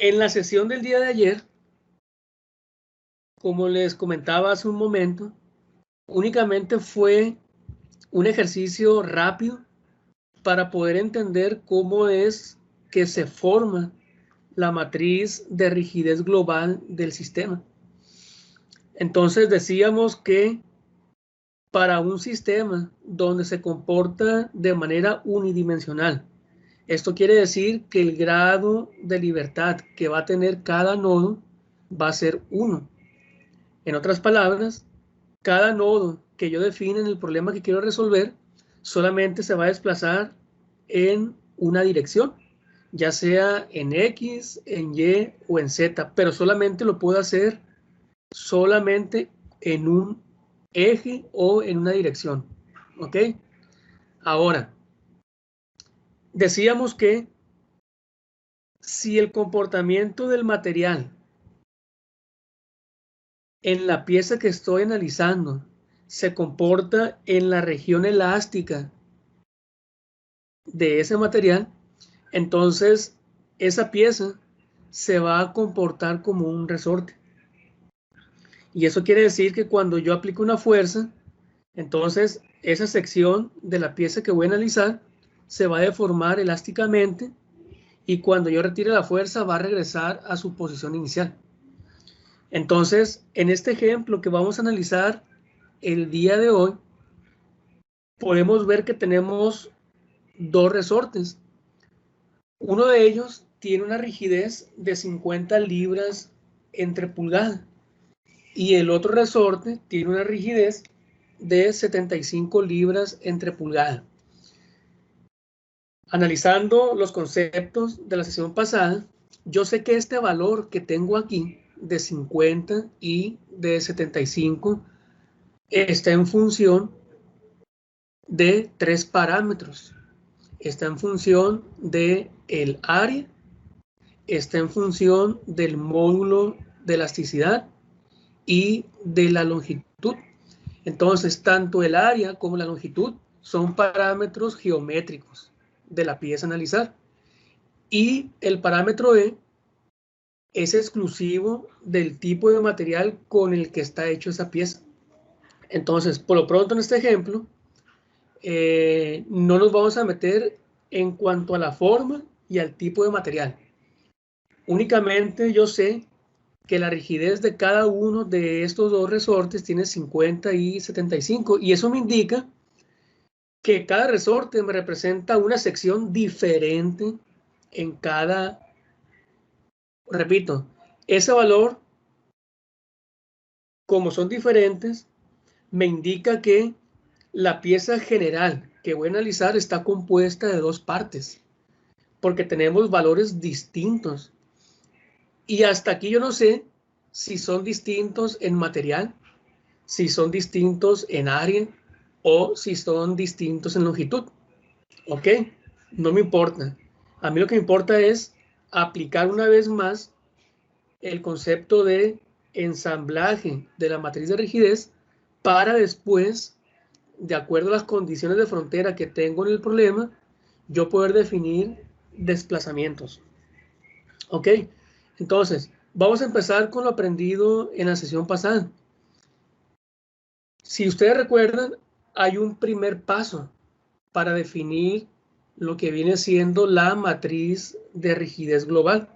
En la sesión del día de ayer, como les comentaba hace un momento, únicamente fue un ejercicio rápido para poder entender cómo es que se forma la matriz de rigidez global del sistema. Entonces decíamos que para un sistema donde se comporta de manera unidimensional, esto quiere decir que el grado de libertad que va a tener cada nodo va a ser 1. En otras palabras, cada nodo que yo define en el problema que quiero resolver solamente se va a desplazar en una dirección, ya sea en X, en Y o en Z, pero solamente lo puedo hacer solamente en un eje o en una dirección. ¿Ok? Ahora, decíamos que si el comportamiento del material en la pieza que estoy analizando se comporta en la región elástica de ese material, entonces esa pieza se va a comportar como un resorte. Y eso quiere decir que cuando yo aplico una fuerza, entonces esa sección de la pieza que voy a analizar se va a deformar elásticamente y cuando yo retire la fuerza va a regresar a su posición inicial. Entonces, en este ejemplo que vamos a analizar el día de hoy, podemos ver que tenemos dos resortes. Uno de ellos tiene una rigidez de 50 libras entre pulgada y el otro resorte tiene una rigidez de 75 libras entre pulgada. Analizando los conceptos de la sesión pasada, yo sé que este valor que tengo aquí de 50 y de 75 está en función de 3 parámetros. Está en función del área, está en función del módulo de elasticidad y de la longitud. Entonces, tanto el área como la longitud son parámetros geométricos de la pieza a analizar. Y el parámetro E es exclusivo del tipo de material con el que está hecho esa pieza. Entonces, por lo pronto en este ejemplo, no nos vamos a meter en cuanto a la forma y al tipo de material. Únicamente yo sé que la rigidez de cada uno de estos dos resortes tiene 50 y 75 y eso me indica que cada resorte me representa una sección diferente en cada, repito, ese valor, como son diferentes, me indica que la pieza general que voy a analizar está compuesta de dos partes, porque tenemos valores distintos. Y hasta aquí yo no sé si son distintos en material, si son distintos en área o si son distintos en longitud. ¿Ok? No me importa. A mí lo que me importa es aplicar una vez más el concepto de ensamblaje de la matriz de rigidez para después, de acuerdo a las condiciones de frontera que tengo en el problema, yo poder definir desplazamientos. ¿Ok? Entonces, vamos a empezar con lo aprendido en la sesión pasada. Si ustedes recuerdan, hay un primer paso para definir lo que viene siendo la matriz de rigidez global.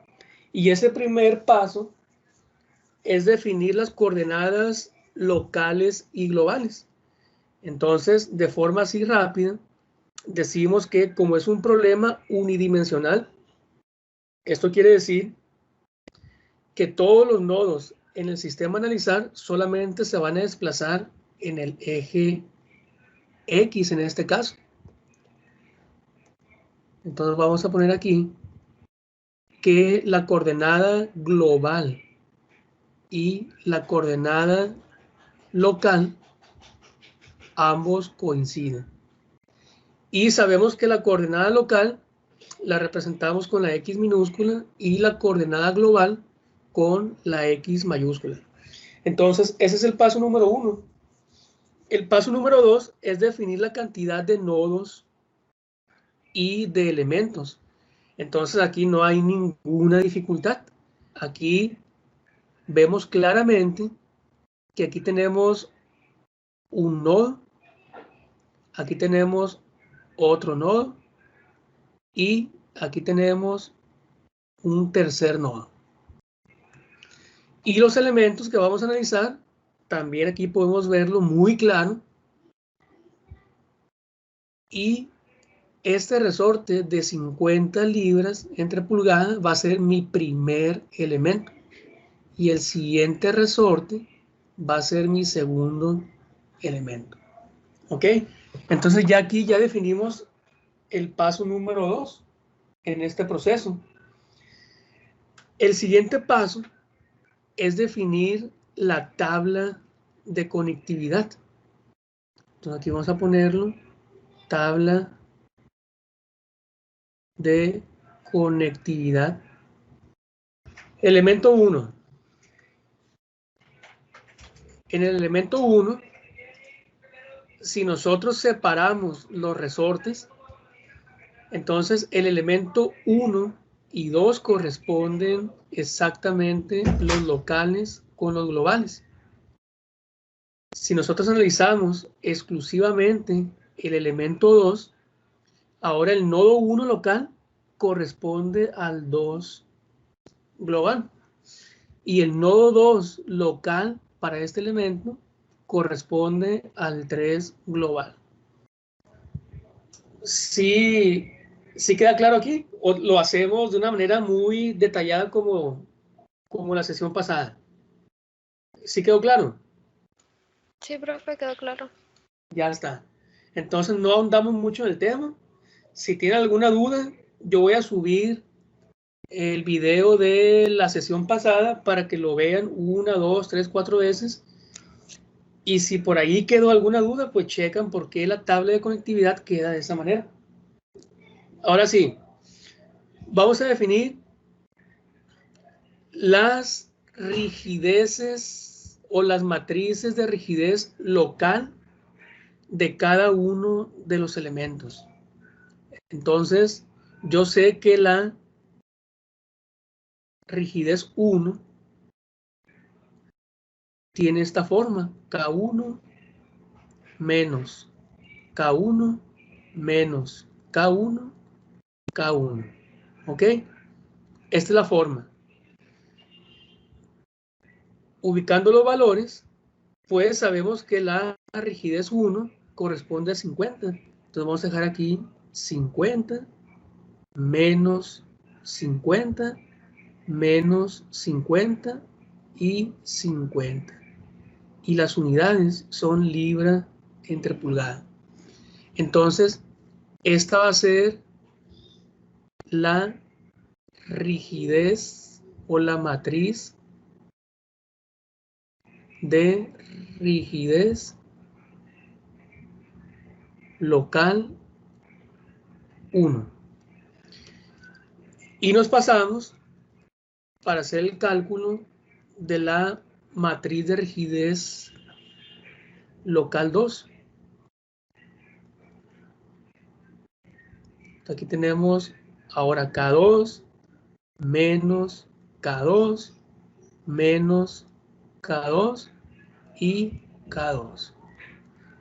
Y ese primer paso es definir las coordenadas locales y globales. Entonces, de forma así rápida, decimos que como es un problema unidimensional, esto quiere decir que todos los nodos en el sistema a analizar solamente se van a desplazar en el eje X en este caso. Entonces vamos a poner aquí que la coordenada global y la coordenada local ambos coinciden. Y sabemos que la coordenada local la representamos con la X minúscula y la coordenada global con la X mayúscula. Entonces, ese es el paso número 1. El paso número 2 es definir la cantidad de nodos y de elementos. Entonces, aquí no hay ninguna dificultad. aquí vemos claramente que aquí tenemos un nodo, aquí tenemos otro nodo y aquí tenemos un tercer nodo. Y los elementos que vamos a analizar, también aquí podemos verlo muy claro. Y este resorte de 50 libras entre pulgadas va a ser mi primer elemento. Y el siguiente resorte va a ser mi segundo elemento. ¿Ok? Entonces ya aquí ya definimos el paso número 2 en este proceso. El siguiente paso es definir la tabla de conectividad. Entonces aquí vamos a ponerlo, tabla de conectividad. Elemento 1. En el elemento 1, si nosotros separamos los resortes, entonces el elemento 1 y 2 corresponden exactamente los locales con los globales. Si nosotros analizamos exclusivamente el elemento 2, ahora el nodo 1 local corresponde al 2 global. Y el nodo 2 local para este elemento corresponde al 3 global. ¿Sí, sí queda claro aquí? ¿O lo hacemos de una manera muy detallada como la sesión pasada? ¿Sí quedó claro? Sí, profe, quedó claro. Ya está. Entonces no ahondamos mucho en el tema. Si tiene alguna duda, yo voy a subir el video de la sesión pasada para que lo vean 1, 2, 3, 4 veces. Y si por ahí quedó alguna duda, pues checan por qué la tabla de conectividad queda de esa manera. Ahora sí, vamos a definir las rigideces o las matrices de rigidez local de cada uno de los elementos. Entonces, yo sé que la rigidez 1 tiene esta forma, K1 menos K1 menos K1, K1. ¿Ok? Esta es la forma. Ubicando los valores, pues sabemos que la rigidez 1 corresponde a 50. Entonces vamos a dejar aquí 50 menos 50 menos 50 y 50. Y las unidades son libra entre pulgada. Entonces, esta va a ser la rigidez o la matriz de rigidez local 1. Y nos pasamos para hacer el cálculo de la matriz de rigidez local 2. Aquí tenemos ahora K2 menos K2 menos K2 y K2.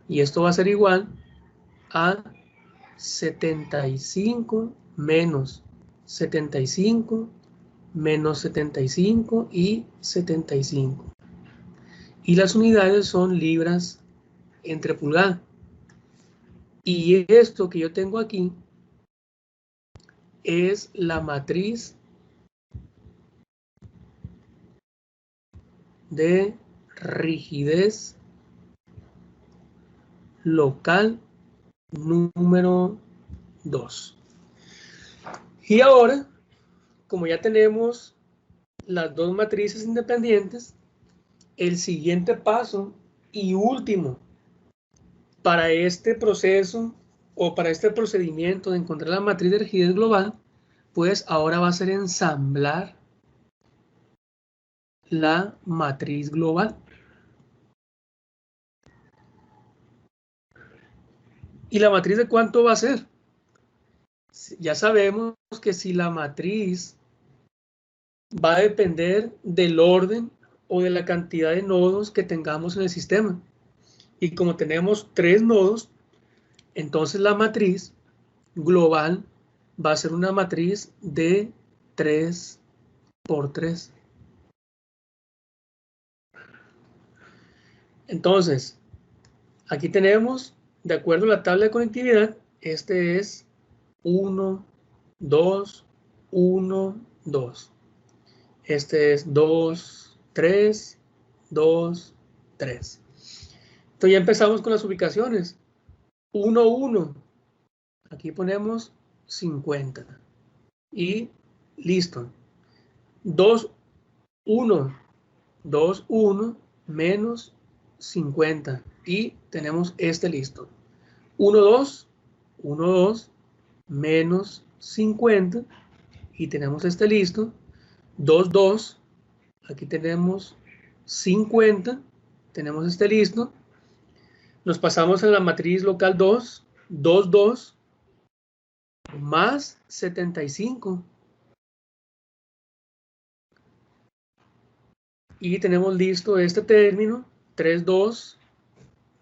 Y esto va a ser igual a 75 menos 75 menos 75 y 75. Y las unidades son libras entre pulgada. Y esto que yo tengo aquí es la matriz de rigidez local número 2. Y ahora, como ya tenemos las dos matrices independientes, el siguiente paso y último para este proceso o para este procedimiento de encontrar la matriz de rigidez global, pues ahora va a ser ensamblar la matriz global. ¿Y la matriz de cuánto va a ser? Ya sabemos que si la matriz va a depender del orden o de la cantidad de nodos que tengamos en el sistema. Y como tenemos 3 nodos, entonces la matriz global va a ser una matriz de 3 por 3. Entonces, aquí tenemos, de acuerdo a la tabla de conectividad, este es 1, 2, 1, 2. Este es 2, 3, 2, 3. Entonces ya empezamos con las ubicaciones. 1, 1. Aquí ponemos 50. Y listo. 2, 1. 2, 1 menos 50. Y tenemos este listo. 1, 2. 1, 2 menos 50. Y tenemos este listo. 2, 2. Aquí tenemos 50. Tenemos este listo. Nos pasamos a la matriz local 2. 2, 2 más 75. Y tenemos listo este término. 3, 2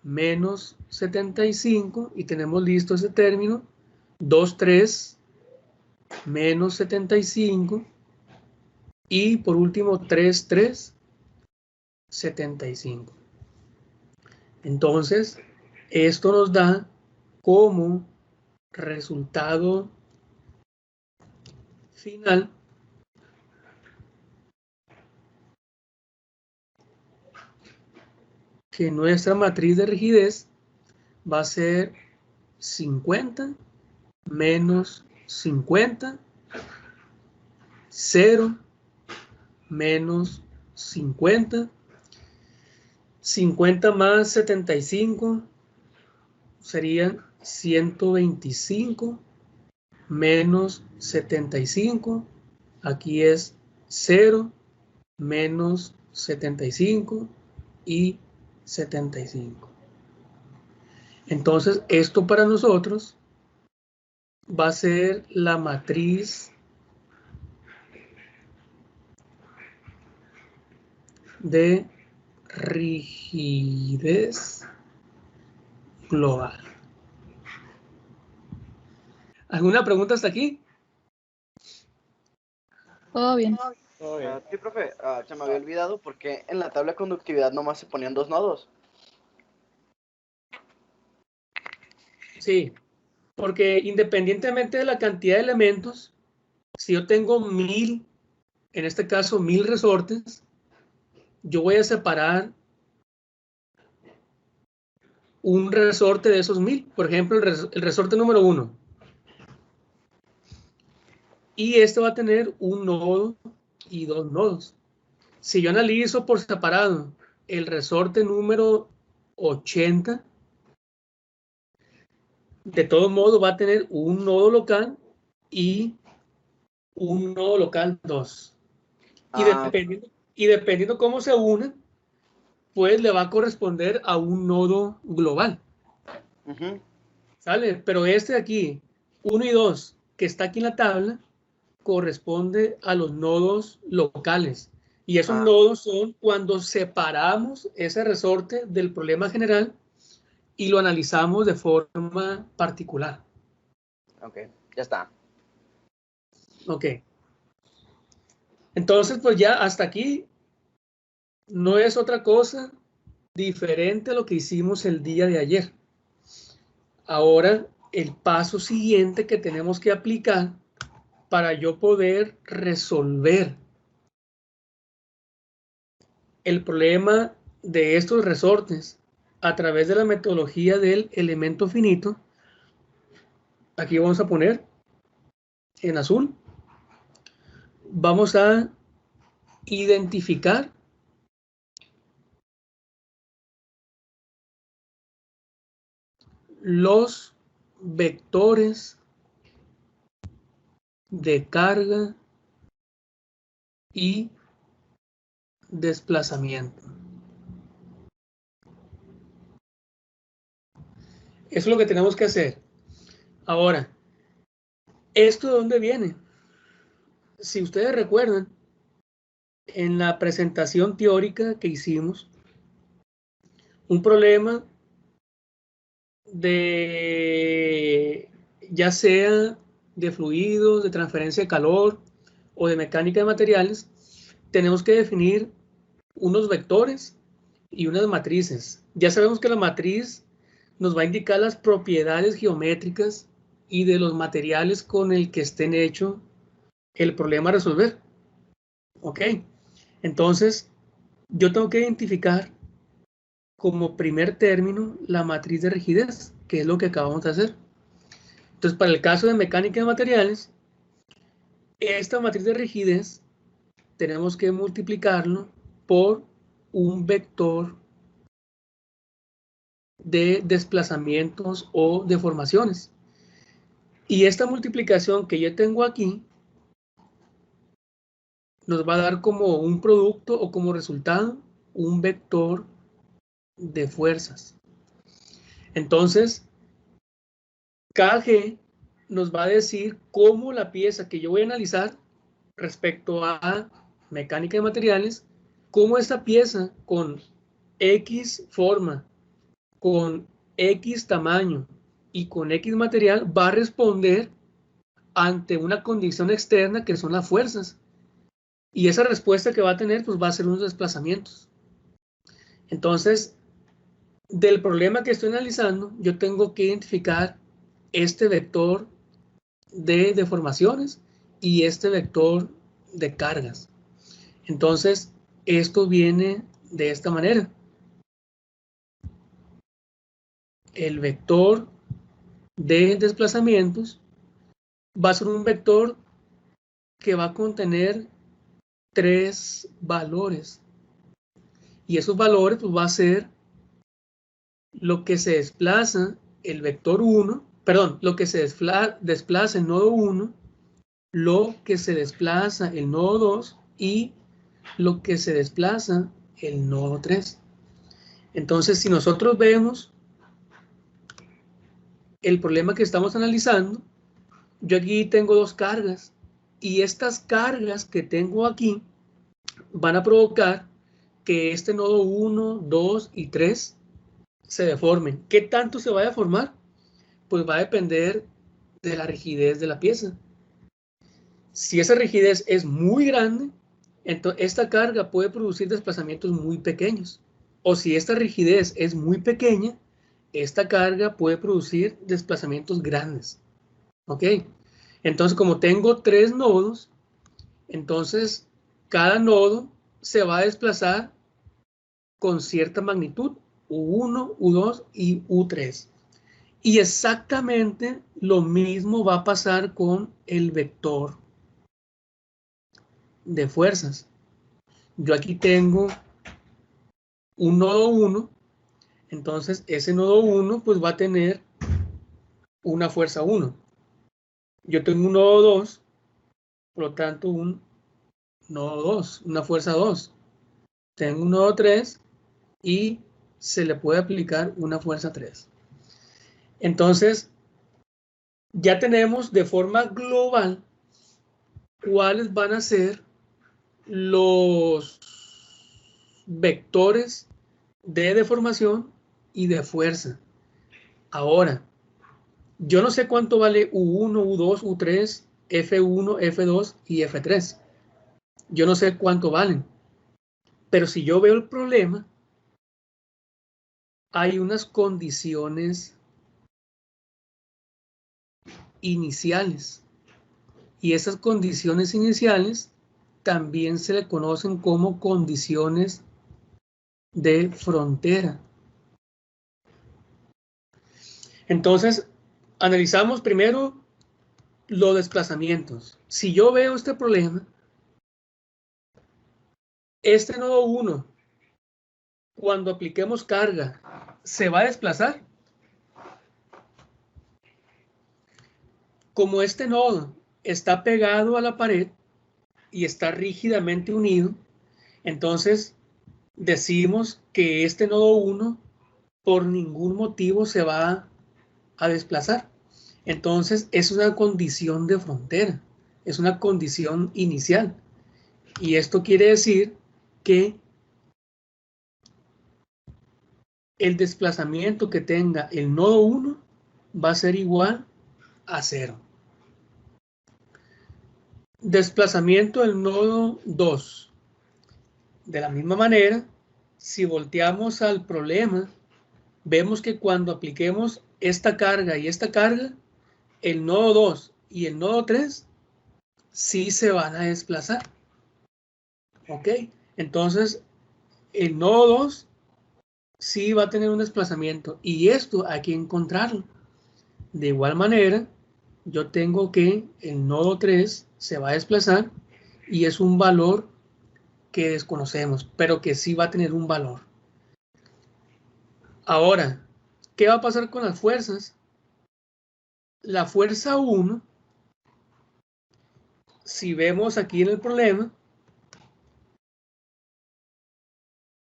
menos 75. Y tenemos listo ese término. 2, 3 menos 75. Y por último 3, 3, 75. Entonces, esto nos da como resultado final que nuestra matriz de rigidez va a ser 50 menos 50, 0 menos 50, 50 más 75 serían 125 menos 75, aquí es 0 menos 75 y 75. Entonces, esto para nosotros va a ser la matriz de rigidez global. ¿Alguna pregunta hasta aquí? Todo bien. Sí, profe, se me había olvidado porque en la tabla de conductividad nomás se ponían 2 nodos. Sí, porque independientemente de la cantidad de elementos, si yo tengo 1000, en este caso 1000 resortes, yo voy a separar un resorte de esos 1000. Por ejemplo, el resorte número 1. Y este va a tener un nodo y 2 nodos. Si yo analizo por separado el resorte número 80, de todo modo va a tener un nodo local y un nodo local 2. Y dependiendo cómo se unan, pues le va a corresponder a un nodo global. ¿Sale? Pero este de aquí, 1 y 2, que está aquí en la tabla, corresponde a los nodos locales. Y esos nodos son cuando separamos ese resorte del problema general y lo analizamos de forma particular. Ok, ya está. Ok. Entonces, pues ya hasta aquí no es otra cosa diferente a lo que hicimos el día de ayer. Ahora, el paso siguiente que tenemos que aplicar para yo poder resolver el problema de estos resortes a través de la metodología del elemento finito, aquí vamos a poner en azul, vamos a identificar los vectores de carga y desplazamiento. Eso es lo que tenemos que hacer. Ahora, ¿esto de dónde viene? Si ustedes recuerdan, en la presentación teórica que hicimos un problema de, ya sea de fluidos, de transferencia de calor o de mecánica de materiales, tenemos que definir unos vectores y unas matrices. Ya sabemos que la matriz nos va a indicar las propiedades geométricas y de los materiales con el que estén hecho el problema a resolver. ¿Ok? Entonces, yo tengo que identificar como primer término la matriz de rigidez, que es lo que acabamos de hacer. Entonces, para el caso de mecánica de materiales, esta matriz de rigidez tenemos que multiplicarlo por un vector de desplazamientos o deformaciones. Y esta multiplicación que yo tengo aquí nos va a dar como un producto o como resultado un vector de fuerzas. Entonces, KG nos va a decir cómo la pieza que yo voy a analizar respecto a mecánica de materiales, cómo esta pieza con X forma, con X tamaño y con X material va a responder ante una condición externa que son las fuerzas. Y esa respuesta que va a tener pues va a ser unos desplazamientos. Entonces, del problema que estoy analizando, yo tengo que identificar este vector de deformaciones y este vector de cargas. Entonces, esto viene de esta manera. El vector de desplazamientos va a ser un vector que va a contener 3 valores. Y esos valores pues, va a ser lo que se desplaza el vector 1, perdón, lo que se desplaza el nodo 1, lo que se desplaza el nodo 2 y lo que se desplaza el nodo 3. Entonces, si nosotros vemos el problema que estamos analizando, yo aquí tengo 2 cargas y estas cargas que tengo aquí van a provocar que este nodo 1, 2 y 3 se deformen. ¿Qué tanto se va a deformar? Pues va a depender de la rigidez de la pieza. Si esa rigidez es muy grande, entonces esta carga puede producir desplazamientos muy pequeños. O si esta rigidez es muy pequeña, esta carga puede producir desplazamientos grandes. ¿Ok? Entonces, como tengo 3 nodos, entonces cada nodo se va a desplazar con cierta magnitud, U1, U2 y U3. Y exactamente lo mismo va a pasar con el vector de fuerzas. Yo aquí tengo un nodo 1, entonces ese nodo 1 pues va a tener una fuerza 1. Yo tengo un nodo 2, por lo tanto un nodo 2, una fuerza 2. Tengo un nodo 3 y se le puede aplicar una fuerza 3. Entonces, ya tenemos de forma global cuáles van a ser los vectores de deformación y de fuerza. Ahora, yo no sé cuánto vale U1, U2, U3, F1, F2 y F3. Yo no sé cuánto valen. Pero si yo veo el problema, hay unas condiciones iniciales. Y esas condiciones iniciales también se le conocen como condiciones de frontera. Entonces, analizamos primero los desplazamientos. Si yo veo este problema, este nodo 1, cuando apliquemos carga, ¿se va a desplazar? Como este nodo está pegado a la pared y está rígidamente unido, entonces decimos que este nodo 1 por ningún motivo se va a desplazar. Entonces es una condición de frontera, es una condición inicial. Y esto quiere decir que el desplazamiento que tenga el nodo 1 va a ser igual a 0. Desplazamiento del nodo 2. De la misma manera, si volteamos al problema, vemos que cuando apliquemos esta carga y esta carga, el nodo 2 y el nodo 3 sí se van a desplazar. ¿Ok? Entonces, el nodo 2 sí va a tener un desplazamiento y esto hay que encontrarlo. De igual manera, yo tengo que el nodo 3 se va a desplazar y es un valor que desconocemos, pero que sí va a tener un valor. Ahora, ¿qué va a pasar con las fuerzas? La fuerza 1, si vemos aquí en el problema,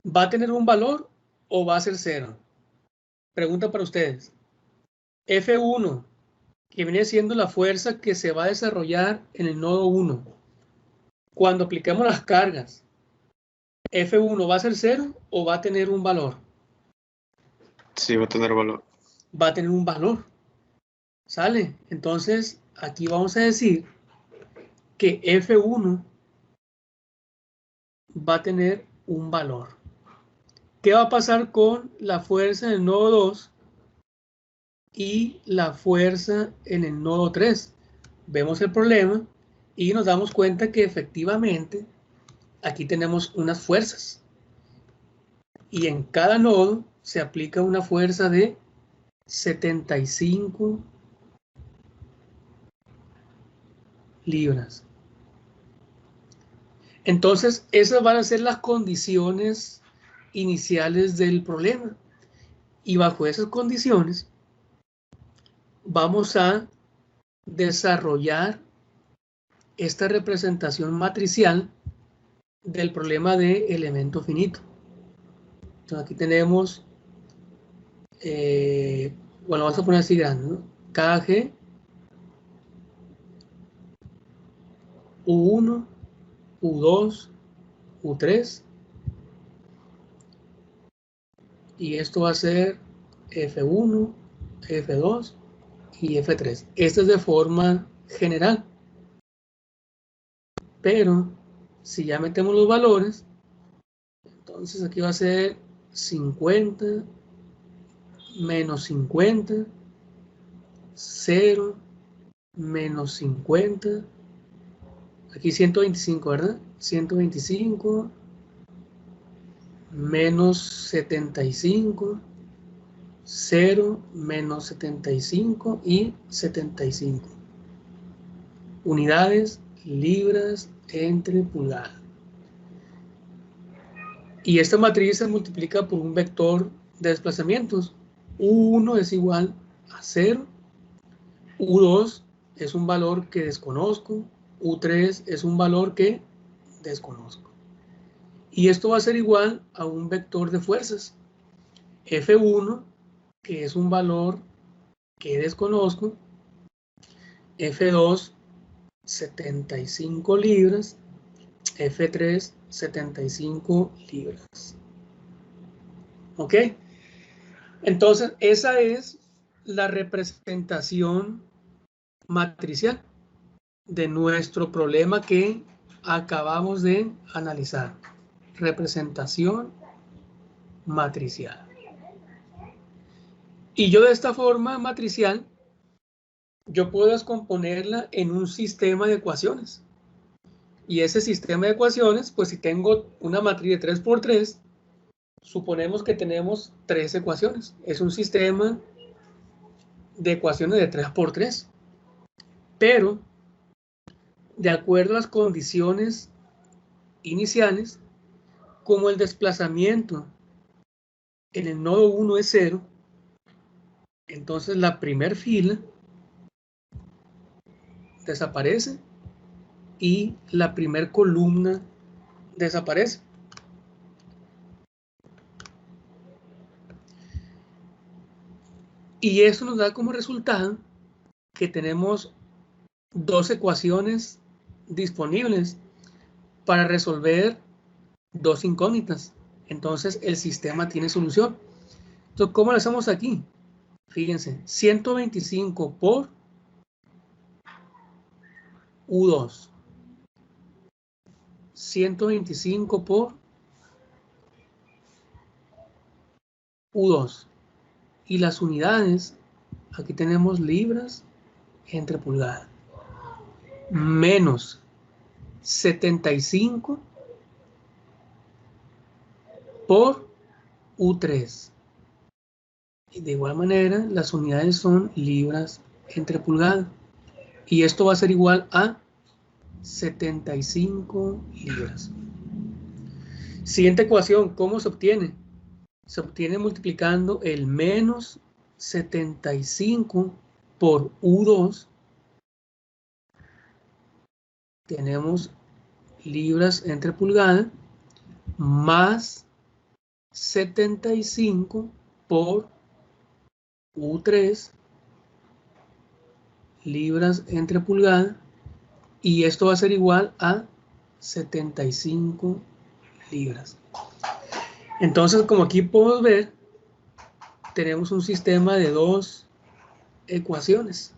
¿va a tener un valor o va a ser 0? Pregunta para ustedes. F1, que viene siendo la fuerza que se va a desarrollar en el nodo 1. Cuando apliquemos las cargas, F1 va a ser 0 o va a tener un valor. Sí, va a tener valor. Va a tener un valor. ¿Sale? Entonces, aquí vamos a decir que F1 va a tener un valor. ¿Qué va a pasar con la fuerza en el nodo 2 y la fuerza en el nodo 3? Vemos el problema y nos damos cuenta que efectivamente aquí tenemos unas fuerzas. Y en cada nodo se aplica una fuerza de 75 libras. Entonces, esas van a ser las condiciones iniciales del problema. Y bajo esas condiciones, vamos a desarrollar esta representación matricial del problema de elemento finito. Entonces, aquí tenemos, bueno, vamos a poner así grande, ¿no? KG, U1, U2, U3, y esto va a ser F1, F2 y F3. Esto es de forma general, pero si ya metemos los valores, entonces aquí va a ser 50 menos 50, 0 menos 50, aquí 125, ¿verdad? 125 menos 75, 0 menos 75 y 75. Unidades, libras entre pulgadas. Y esta matriz se multiplica por un vector de desplazamientos. U1 es igual a 0. U2 es un valor que desconozco. U3 es un valor que desconozco. Y esto va a ser igual a un vector de fuerzas. F1, que es un valor que desconozco. F2, 75 libras. F3, 75 libras. ¿Ok? Entonces, esa es la representación matricial de nuestro problema que acabamos de analizar. Representación matricial. Y yo de esta forma matricial, yo puedo descomponerla en un sistema de ecuaciones. Y ese sistema de ecuaciones, pues si tengo una matriz de 3×3, suponemos que tenemos 3 ecuaciones. Es un sistema de ecuaciones de 3×3. Pero, de acuerdo a las condiciones iniciales, como el desplazamiento en el nodo 1 es 0, entonces la primera fila desaparece y la primera columna desaparece. Y eso nos da como resultado que tenemos dos ecuaciones disponibles para resolver dos incógnitas. Entonces el sistema tiene solución. Entonces, ¿cómo lo hacemos aquí? Fíjense, 125 por U2. 125 por U2. Y las unidades, aquí tenemos libras entre pulgadas. Menos 75 por U3. Y de igual manera, las unidades son libras entre pulgadas. Y esto va a ser igual a 75 libras. Siguiente ecuación, ¿cómo se obtiene? Se obtiene multiplicando el menos 75 por U2. Tenemos libras entre pulgadas más 75 por U3 libras entre pulgadas, y esto va a ser igual a 75 libras. Entonces, como aquí podemos ver, tenemos un sistema de dos ecuaciones,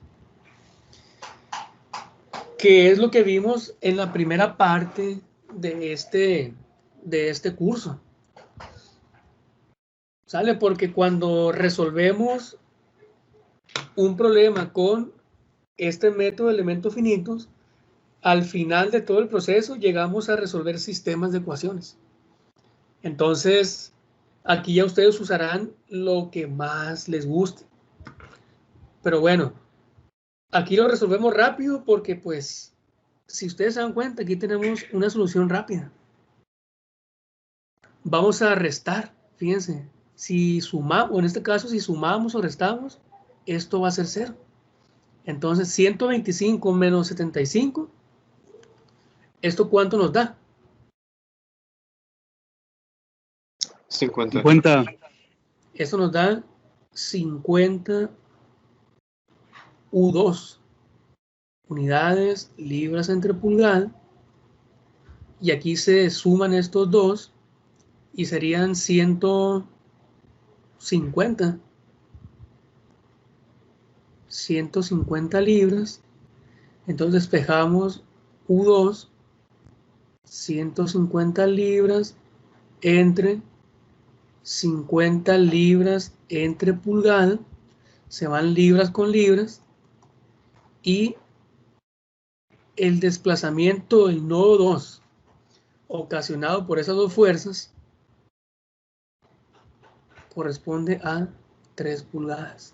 que es lo que vimos en la primera parte de este curso. ¿Sale? Porque cuando resolvemos un problema con este método de elementos finitos, al final de todo el proceso llegamos a resolver sistemas de ecuaciones. Entonces, aquí ya ustedes usarán lo que más les guste. Pero bueno, aquí lo resolvemos rápido porque, pues, si ustedes se dan cuenta, aquí tenemos una solución rápida. Vamos a restar, fíjense. Si sumamos, o en este caso, si sumamos o restamos, esto va a ser 0. Entonces, 125 menos 75, ¿esto cuánto nos da? 50. 50. Esto nos da 50 U2. Unidades, libras entre pulgadas. Y aquí se suman estos dos y serían 150. 150 libras. Entonces despejamos U2, 150 libras entre 50 libras entre pulgadas. Se van libras con libras. Y el desplazamiento del nodo 2 ocasionado por esas dos fuerzas corresponde a 3 pulgadas.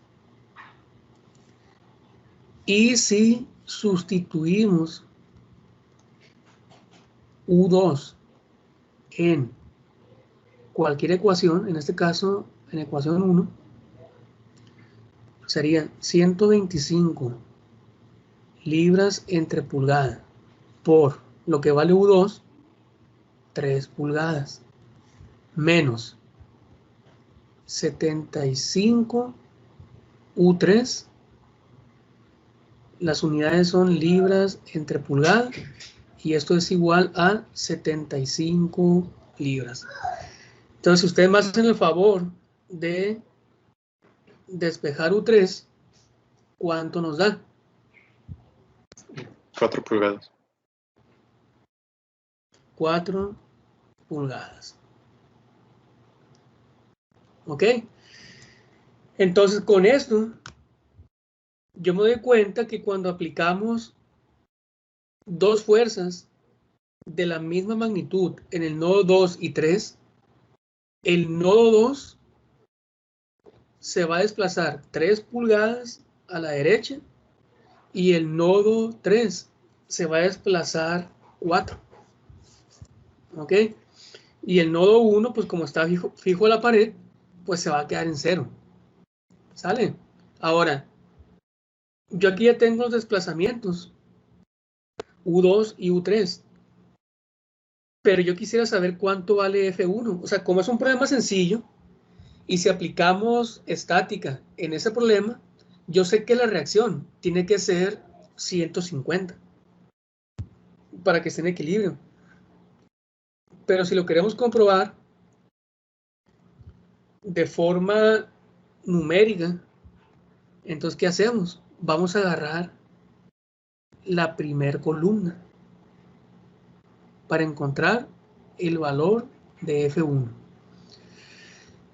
Y si sustituimos U2 en cualquier ecuación, en este caso en ecuación 1, sería 125 libras entre pulgadas por lo que vale U2, 3 pulgadas, menos 75 U3. Las unidades son libras entre pulgadas y esto es igual a 75 libras. Entonces, si ustedes me hacen el favor de despejar U3, ¿cuánto nos da? 4 pulgadas. 4 pulgadas. ¿Ok? Entonces, con esto, yo me doy cuenta que cuando aplicamos dos fuerzas de la misma magnitud en el nodo 2 y 3, el nodo 2 se va a desplazar 3 pulgadas a la derecha y el nodo 3 se va a desplazar 4. ¿Ok? Y el nodo 1, pues como está fijo a la pared, pues se va a quedar en 0. ¿Sale? Ahora, yo aquí ya tengo los desplazamientos U2 y U3. Pero yo quisiera saber cuánto vale F1. O sea, como es un problema sencillo, y si aplicamos estática en ese problema, yo sé que la reacción tiene que ser 150 para que esté en equilibrio. Pero si lo queremos comprobar de forma numérica, entonces, ¿qué hacemos? Vamos a agarrar la primer columna para encontrar el valor de F1.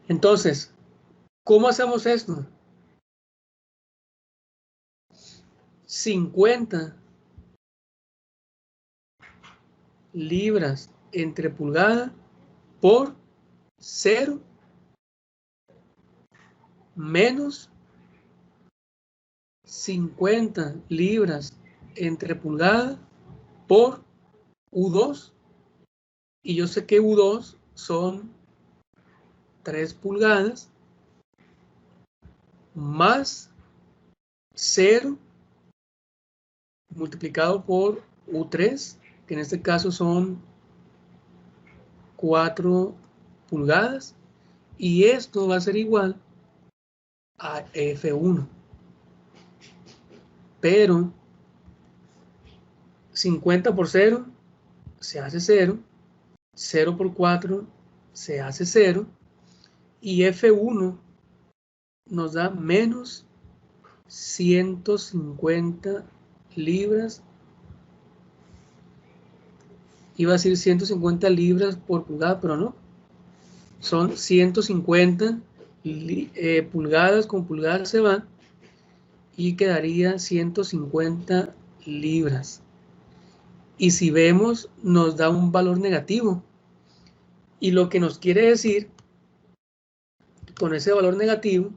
Entonces, ¿cómo hacemos esto? 50 libras entre pulgada por 0 menos 50 libras entre pulgada por U2. Y yo sé que U2 son 3 pulgadas más 0 multiplicado por U3, que en este caso son 4 pulgadas. Y esto va a ser igual a F1. Pero 50 por 0 se hace 0. 0 por 4 se hace 0. Y F1 nos da menos 150 libras. Iba a decir 150 libras por pulgada, pero no. Son 150 pulgadas con pulgadas se van. Y quedaría 150 libras. Y si vemos, nos da un valor negativo. Y lo que nos quiere decir con ese valor negativo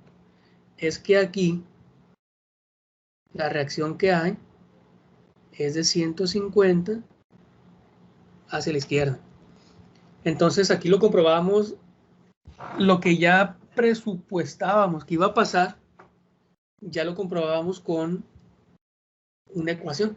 es que aquí la reacción que hay es de 150 hacia la izquierda. Entonces aquí lo comprobamos, lo que ya presupuestábamos que iba a pasar, ya lo comprobábamos con una ecuación.